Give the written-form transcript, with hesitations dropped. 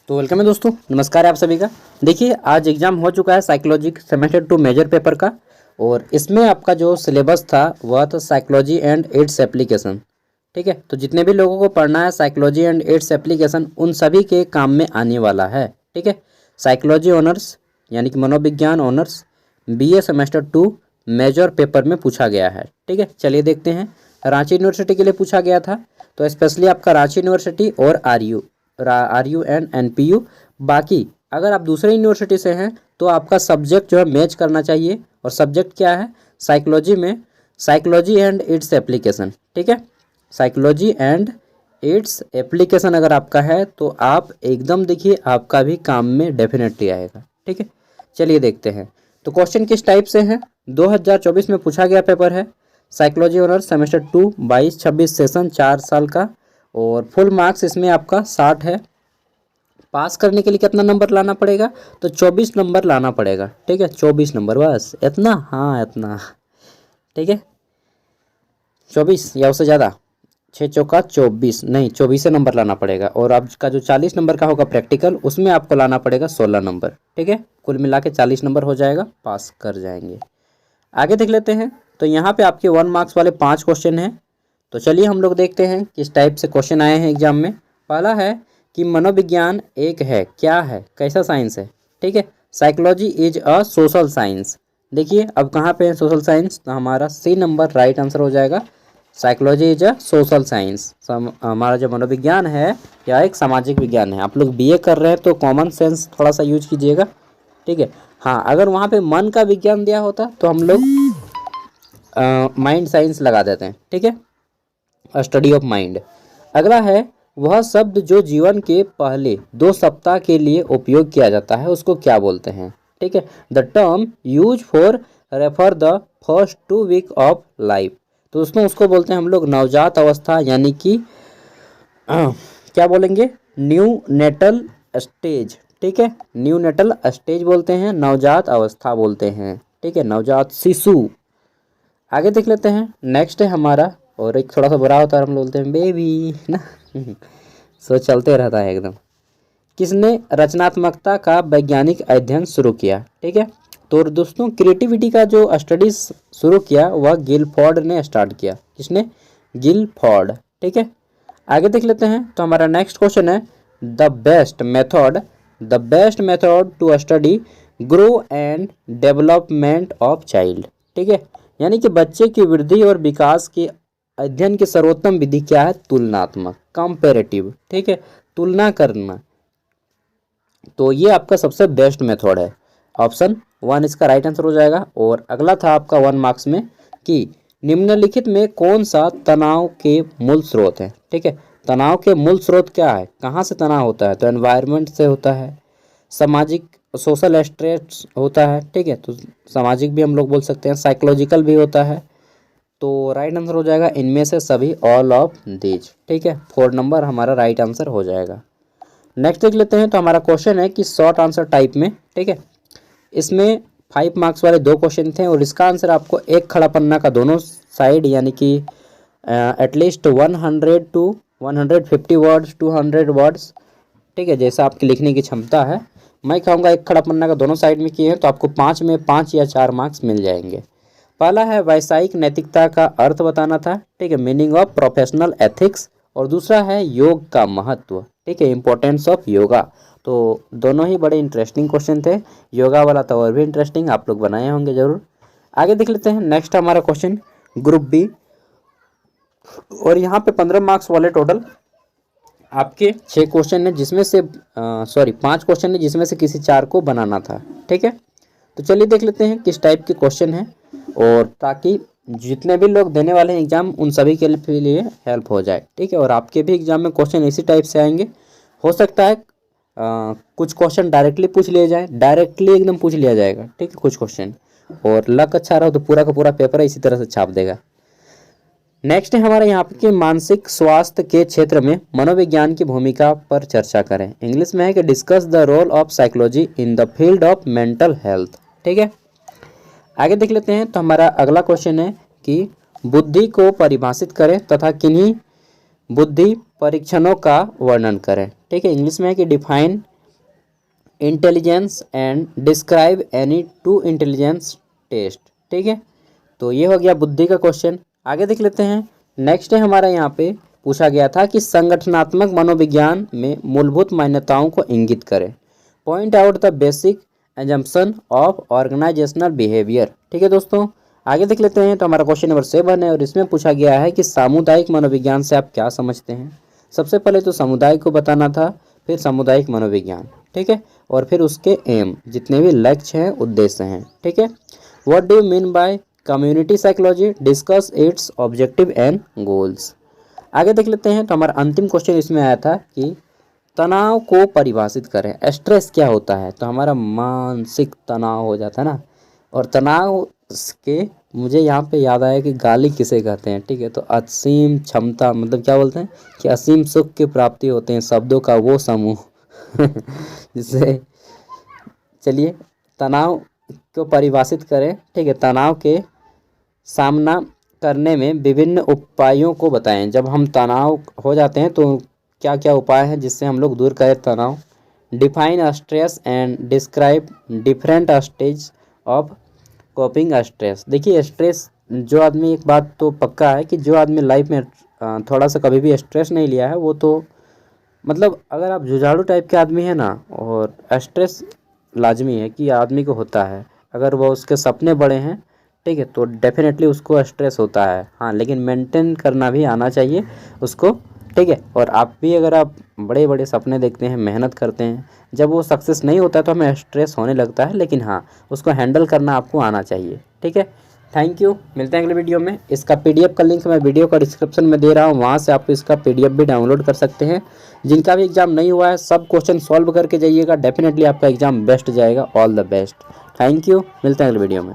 तो वेलकम है दोस्तों, नमस्कार है आप सभी का। देखिए आज एग्जाम हो चुका है साइकोलॉजी सेमेस्टर 2 मेजर पेपर का। और इसमें आपका जो सिलेबस था वह था साइकोलॉजी एंड इट्स एप्लीकेशन। ठीक है, तो जितने भी लोगों को पढ़ना है साइकोलॉजी एंड इट्स एप्लीकेशन उन सभी के काम में आने वाला है। ठीक है, साइकोलॉजी ऑनर्स यानी कि मनोविज्ञान honours BA semester 2 major paper में पूछा गया है। ठीक है, चलिए देखते हैं। रांची यूनिवर्सिटी के लिए पूछा गया था, तो स्पेशली आपका रांची यूनिवर्सिटी और RU एंड NPU। बाकी अगर आप दूसरे यूनिवर्सिटी से हैं तो आपका सब्जेक्ट जो है मैच करना चाहिए। और सब्जेक्ट क्या है साइकोलॉजी में? Psychology and its application. ठीक है, साइकोलॉजी एंड इट्स एप्लीकेशन अगर आपका है तो आप एकदम देखिए आपका भी काम में डेफिनेटली आएगा। ठीक है, चलिए देखते हैं। तो क्वेश्चन किस टाइप से हैं? 2024 में पूछा गया पेपर है। साइकोलॉजी ऑनर्स सेमेस्टर 2 22-26 सेशन 4 साल का। और फुल मार्क्स इसमें आपका 60 है। पास करने के लिए कितना नंबर लाना पड़ेगा? तो 24 नंबर लाना पड़ेगा। ठीक है, 24 नंबर, बस इतना। हाँ इतना। ठीक है, 24 या उससे ज़्यादा, 6 चौका 24 नहीं, 24 नंबर लाना पड़ेगा। और आपका जो 40 नंबर का होगा प्रैक्टिकल उसमें आपको लाना पड़ेगा 16 नंबर। ठीक है, कुल मिला के 40 नंबर हो जाएगा, पास कर जाएंगे। आगे देख लेते हैं। तो यहाँ पे आपके 1 मार्क्स वाले 5 क्वेश्चन हैं। तो चलिए हम लोग देखते हैं किस टाइप से क्वेश्चन आए हैं एग्जाम में। पहला है कि मनोविज्ञान एक है, क्या है, कैसा साइंस है? ठीक है, psychology is a social science. देखिए अब कहाँ पे है सोशल साइंस, तो हमारा C नंबर राइट आंसर हो जाएगा। Psychology is a social science. हमारा जो मनोविज्ञान है यह एक सामाजिक विज्ञान है। आप लोग BA कर रहे हैं तो कॉमन सेंस थोड़ा सा यूज कीजिएगा। ठीक है, हाँ अगर वहाँ पे मन का विज्ञान दिया होता तो हम लोग माइंड साइंस लगा देते हैं। ठीक है, स्टडी ऑफ माइंड। अगला है वह शब्द जो जीवन के पहले 2 सप्ताह के लिए उपयोग किया जाता है उसको क्या बोलते हैं? ठीक है, the term use for refer the first 2 week of life. तो दोस्तों उसको बोलते हैं हम लोग नवजात अवस्था, यानी कि क्या बोलेंगे, न्यू नेटल स्टेज। ठीक है, न्यू नेटल स्टेज बोलते हैं, नवजात अवस्था बोलते हैं। ठीक है, नवजात शिशु। आगे देख लेते हैं। नेक्स्ट है हमारा, और एक थोड़ा सा बुरा होता है, हम बोलते हैं बेबी ना सो चलते रहता है एकदम। किसने रचनात्मकता का वैज्ञानिक अध्ययन शुरू किया? ठीक है, तो दोस्तों क्रिएटिविटी का जो स्टडीज शुरू किया वह गिलफोर्ड ने स्टार्ट किया। किसने? गिलफोर्ड। ठीक है, आगे देख लेते हैं। तो हमारा नेक्स्ट क्वेश्चन है the best method to study grow and development of child. ठीक है, यानी कि बच्चे की वृद्धि और विकास के अध्ययन की सर्वोत्तम विधि क्या है? तुलनात्मक, कंपेरेटिव। ठीक है, तुलना करना। तो ये आपका सबसे बेस्ट मेथड है। ऑप्शन 1 इसका राइट आंसर हो जाएगा। और अगला था आपका 1 मार्क्स में कि निम्नलिखित में कौन सा तनाव के मूल स्रोत है? ठीक है, तनाव के मूल स्रोत क्या है, कहाँ से तनाव होता है? तो एनवायरनमेंट से होता है, सामाजिक सोशल स्ट्रेस होता है। ठीक है, तो सामाजिक भी हम लोग बोल सकते हैं, साइकोलॉजिकल भी होता है। तो राइट आंसर हो जाएगा इनमें से सभी, ऑल ऑफ दीज। ठीक है, 4 नंबर हमारा राइट आंसर हो जाएगा। नेक्स्ट देख लेते हैं। तो हमारा क्वेश्चन है कि शॉर्ट आंसर टाइप में। ठीक है, इसमें 5 मार्क्स वाले 2 क्वेश्चन थे और इसका आंसर आपको एक खड़ा पन्ना का दोनों साइड यानी कि एटलीस्ट 100 to 150 वर्ड्स 200 वर्ड्स। ठीक है, जैसा आपकी लिखने की क्षमता है। मैं कहूँगा एक खड़ा पन्ना का दोनों साइड में किए हैं तो आपको 5 में 5 या 4 मार्क्स मिल जाएंगे। पहला है वैश्विक नैतिकता का अर्थ बताना था। ठीक है, मीनिंग ऑफ प्रोफेशनल एथिक्स। और दूसरा है योग का महत्व। ठीक है, इंपॉर्टेंस ऑफ योगा। तो दोनों ही बड़े इंटरेस्टिंग क्वेश्चन थे। योगा वाला तो और भी इंटरेस्टिंग, आप लोग बनाए होंगे जरूर। आगे देख लेते हैं। नेक्स्ट हमारा क्वेश्चन ग्रुप B, और यहाँ पे 15 मार्क्स वाले टोटल आपके 6 क्वेश्चन है जिसमें से 5 क्वेश्चन है जिसमें से किसी 4 को बनाना था। ठीक है, तो चलिए देख लेते हैं किस टाइप के क्वेश्चन हैं, और ताकि जितने भी लोग देने वाले हैं एग्जाम उन सभी के लिए हेल्प हो जाए। ठीक है, और आपके भी एग्जाम में क्वेश्चन इसी टाइप से आएंगे। हो सकता है कुछ क्वेश्चन डायरेक्टली पूछ लिए जाए, डायरेक्टली एकदम पूछ लिया जाएगा। ठीक है, कुछ क्वेश्चन, और लक अच्छा रहा तो पूरा का पूरा पेपर इसी तरह से छाप देगा। नेक्स्ट है हमारे यहाँ पे कि मानसिक स्वास्थ्य के क्षेत्र में मनोविज्ञान की भूमिका पर चर्चा करें। इंग्लिश में है कि discuss the role of psychology in the field of mental health. ठीक है, आगे देख लेते हैं। तो हमारा अगला क्वेश्चन है कि बुद्धि को परिभाषित करें तथा किन्हीं बुद्धि परीक्षणों का वर्णन करें। ठीक है, इंग्लिश में है कि define intelligence and describe any two intelligence test. ठीक है, तो ये हो गया बुद्धि का क्वेश्चन। आगे देख लेते हैं। नेक्स्ट है हमारा यहाँ पे पूछा गया था कि संगठनात्मक मनोविज्ञान में मूलभूत मान्यताओं को इंगित करें। Point out the basic assumption of organisational behaviour. ठीक है दोस्तों, आगे देख लेते हैं। तो हमारा क्वेश्चन नंबर 7 है और इसमें पूछा गया है कि सामुदायिक मनोविज्ञान से आप क्या समझते हैं। सबसे पहले तो समुदाय को बताना था, फिर सामुदायिक मनोविज्ञान, ठीक है, और फिर उसके एम, जितने भी लक्ष्य हैं, उद्देश्य हैं। ठीक है, what do you mean by community psychology, discuss it's objective and goals. आगे देख लेते हैं। तो हमारा अंतिम क्वेश्चन इसमें आया था कि तनाव को परिभाषित करें। स्ट्रेस क्या होता है, तो हमारा मानसिक तनाव हो जाता है ना। और तनाव के मुझे यहाँ पे याद आया कि गाली किसे कहते हैं। ठीक है, तो असीम क्षमता, मतलब क्या बोलते हैं कि असीम सुख की प्राप्ति होते हैं शब्दों का वो समूह जिससे, चलिए तनाव को परिभाषित करें। ठीक है, तनाव के सामना करने में विभिन्न उपायों को बताएं। जब हम तनाव हो जाते हैं तो क्या क्या उपाय हैं जिससे हम लोग दूर करें तनाव। Define stress and describe different stage of coping stress. देखिए स्ट्रेस, जो आदमी, एक बात तो पक्का है कि जो आदमी लाइफ में थोड़ा सा कभी भी स्ट्रेस नहीं लिया है वो तो, मतलब अगर आप जुझारू टाइप के आदमी हैं ना, और स्ट्रेस लाजमी है कि आदमी को होता है। अगर वो उसके सपने बड़े हैं, ठीक है, तो डेफिनेटली उसको स्ट्रेस होता है। हाँ, लेकिन मेंटेन करना भी आना चाहिए उसको। ठीक है, और आप भी अगर आप बड़े बड़े सपने देखते हैं, मेहनत करते हैं, जब वो सक्सेस नहीं होता है तो हमें स्ट्रेस होने लगता है, लेकिन हाँ उसको हैंडल करना आपको आना चाहिए। ठीक है, थैंक यू, मिलते हैं अगले वीडियो में। इसका पीडीएफ का लिंक मैं वीडियो का डिस्क्रिप्शन में दे रहा हूँ, वहाँ से आप इसका पीडीएफ भी डाउनलोड कर सकते हैं। जिनका भी एग्जाम नहीं हुआ है सब क्वेश्चन सॉल्व करके जाइएगा, डेफिनेटली आपका एग्जाम बेस्ट जाएगा। All the best, thank you, मिलते हैं अगले वीडियो में।